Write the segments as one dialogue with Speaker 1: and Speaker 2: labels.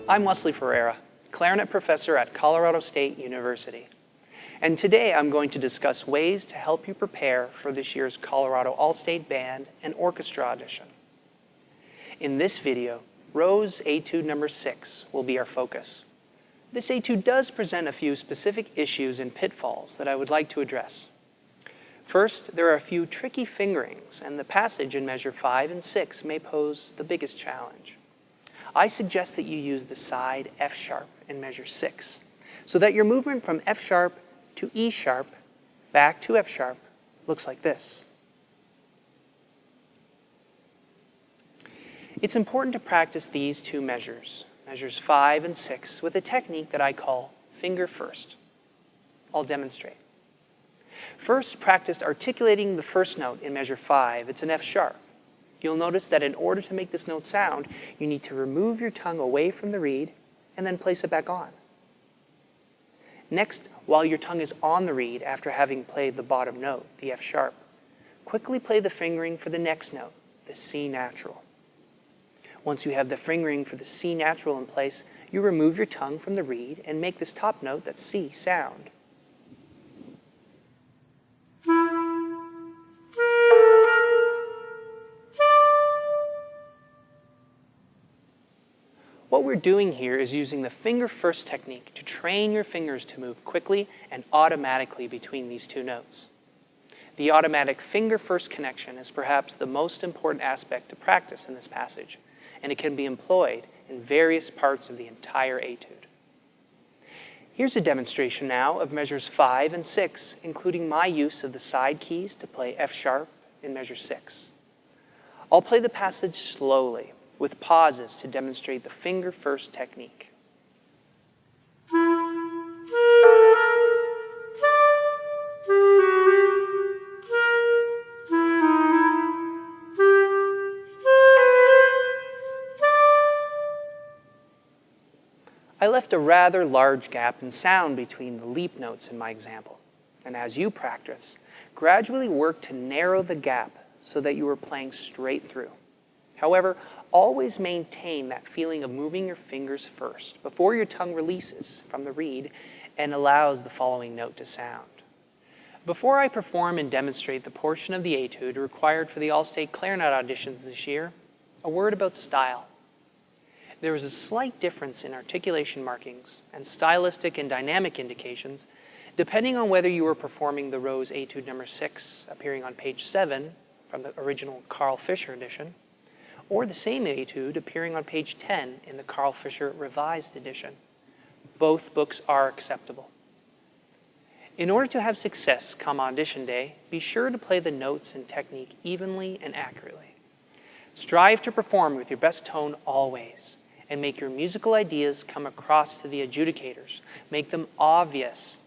Speaker 1: I'm Wesley Ferreira, clarinet professor at Colorado State University. And today I'm going to discuss ways to help you prepare for this year's Colorado All-State Band and Orchestra audition. In this video, Rose Etude number 6 will be our focus. This etude does present a few specific issues and pitfalls that I would like to address. First, there are a few tricky fingerings, and the passage in measure 5 and 6 may pose the biggest challenge. I suggest that you use the side F sharp in measure 6, so that your movement from F sharp to E sharp back to F sharp looks like this. It's important to practice these two measures, measures 5 and 6, with a technique that I call finger first. I'll demonstrate. First, practice articulating the first note in measure 5. It's an F sharp. You'll notice that in order to make this note sound, you need to remove your tongue away from the reed and then place it back on. Next, while your tongue is on the reed after having played the bottom note, the F sharp, quickly play the fingering for the next note, the C natural. Once you have the fingering for the C natural in place, you remove your tongue from the reed and make this top note, that C sound. What we're doing here is using the finger first technique to train your fingers to move quickly and automatically between these two notes. The automatic finger first connection is perhaps the most important aspect to practice in this passage, and it can be employed in various parts of the entire etude. Here's a demonstration now of measures 5 and 6, including my use of the side keys to play F sharp in measure 6. I'll play the passage slowly, with pauses to demonstrate the finger first technique. I left a rather large gap in sound between the leap notes in my example, and as you practice, gradually work to narrow the gap so that you are playing straight through. However, always maintain that feeling of moving your fingers first before your tongue releases from the reed and allows the following note to sound. Before I perform and demonstrate the portion of the etude required for the All-State Clarinet auditions this year, a word about style. There is a slight difference in articulation markings and stylistic and dynamic indications depending on whether you are performing the Rose Etude number 6 appearing on page 7 from the original Carl Fischer edition, or the same etude appearing on page 10 in the Carl Fischer Revised Edition. Both books are acceptable. In order to have success come audition day, be sure to play the notes and technique evenly and accurately. Strive to perform with your best tone always, and make your musical ideas come across to the adjudicators. Make them obvious.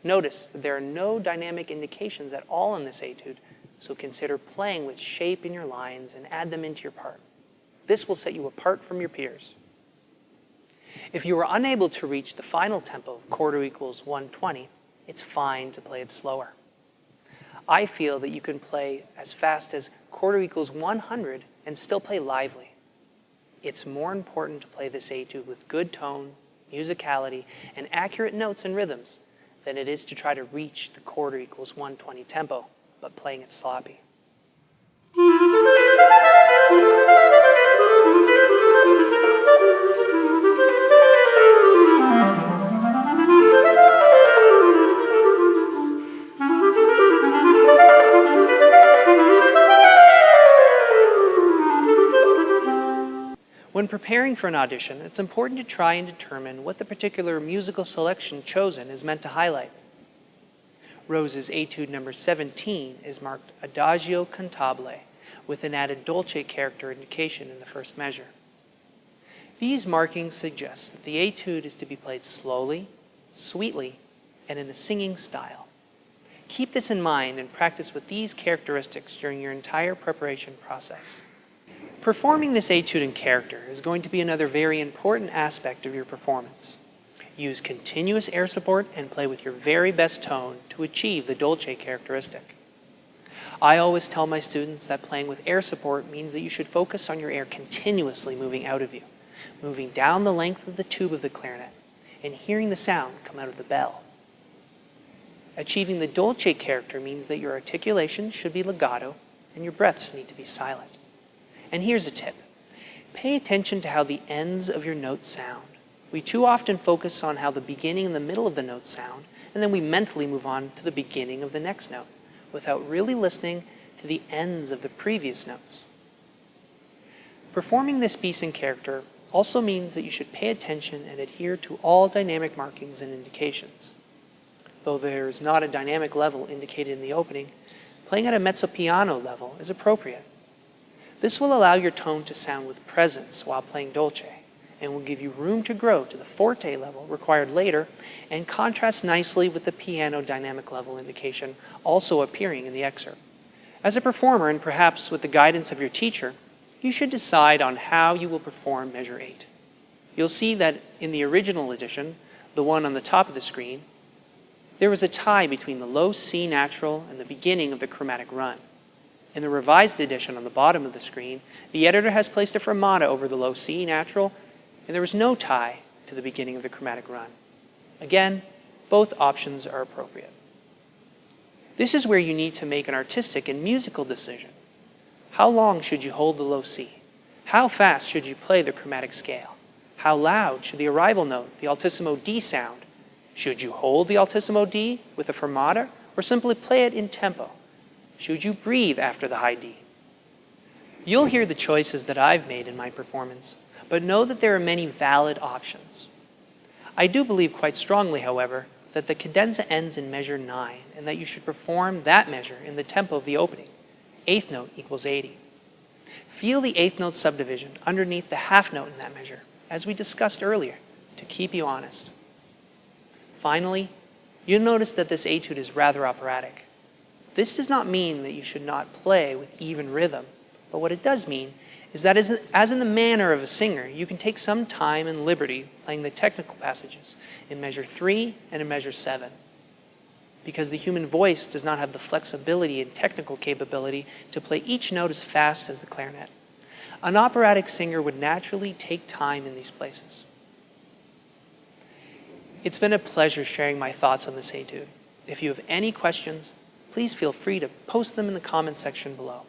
Speaker 1: Notice that there are no dynamic indications at all in this etude, so consider playing with shape in your lines and add them into your part. This will set you apart from your peers. If you are unable to reach the final tempo, quarter equals 120, it's fine to play it slower. I feel that you can play as fast as quarter equals 100 and still play lively. It's more important to play this etude with good tone, musicality, and accurate notes and rhythms than it is to try to reach the quarter equals 120 tempo, but playing it sloppy. When preparing for an audition, it's important to try and determine what the particular musical selection chosen is meant to highlight. Rose's Etude number 17 is marked Adagio Cantabile, with an added dolce character indication in the first measure. These markings suggest that the etude is to be played slowly, sweetly, and in a singing style. Keep this in mind and practice with these characteristics during your entire preparation process. Performing this etude in character is going to be another very important aspect of your performance. Use continuous air support and play with your very best tone to achieve the dolce characteristic. I always tell my students that playing with air support means that you should focus on your air continuously moving out of you. moving down the length of the tube of the clarinet and hearing the sound come out of the bell. Achieving the dolce character means that your articulation should be legato and your breaths need to be silent. And here's a tip. Pay attention to how the ends of your notes sound. We too often focus on how the beginning and the middle of the notes sound, and then we mentally move on to the beginning of the next note, without really listening to the ends of the previous notes. Performing this piece in character also means that you should pay attention and adhere to all dynamic markings and indications. Though there is not a dynamic level indicated in the opening, playing at a mezzo piano level is appropriate. This will allow your tone to sound with presence while playing dolce, and will give you room to grow to the forte level required later, and contrasts nicely with the piano dynamic level indication also appearing in the excerpt. As a performer, and perhaps with the guidance of your teacher, you should decide on how you will perform measure 8. You'll see that in the original edition, the one on the top of the screen, there was a tie between the low C natural and the beginning of the chromatic run. In the revised edition on the bottom of the screen, the editor has placed a fermata over the low C natural, and there was no tie to the beginning of the chromatic run. Again, both options are appropriate. This is where you need to make an artistic and musical decision. How long should you hold the low C? How fast should you play the chromatic scale? How loud should the arrival note, the altissimo D, sound? Should you hold the altissimo D with a fermata or simply play it in tempo? Should you breathe after the high D? You'll hear the choices that I've made in my performance, but know that there are many valid options. I do believe quite strongly, however, that the cadenza ends in measure 9 and that you should perform that measure in the tempo of the opening. Eighth note equals 80. Feel the eighth note subdivision underneath the half note in that measure, as we discussed earlier, to keep you honest. Finally, you'll notice that this etude is rather operatic. This does not mean that you should not play with even rhythm, but what it does mean is that as in the manner of a singer, you can take some time and liberty playing the technical passages in measure 3 and in measure 7. Because the human voice does not have the flexibility and technical capability to play each note as fast as the clarinet. An operatic singer would naturally take time in these places. It's been a pleasure sharing my thoughts on this etude. If you have any questions, please feel free to post them in the comments section below.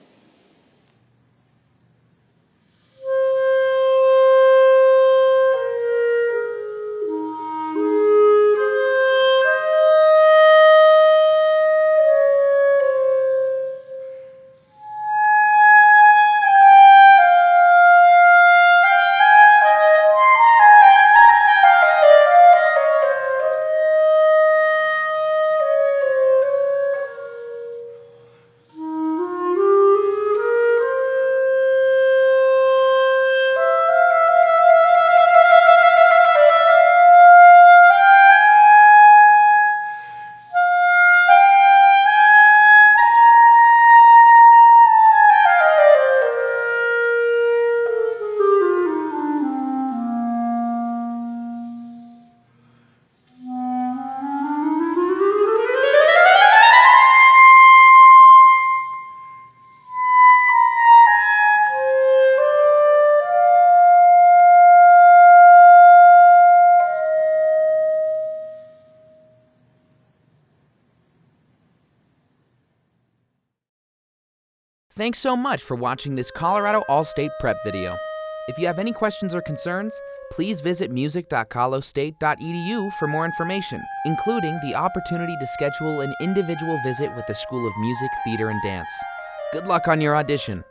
Speaker 2: Thanks so much for watching this Colorado All-State Prep video. If you have any questions or concerns, please visit music.colostate.edu for more information, including the opportunity to schedule an individual visit with the School of Music, Theater, and Dance. Good luck on your audition.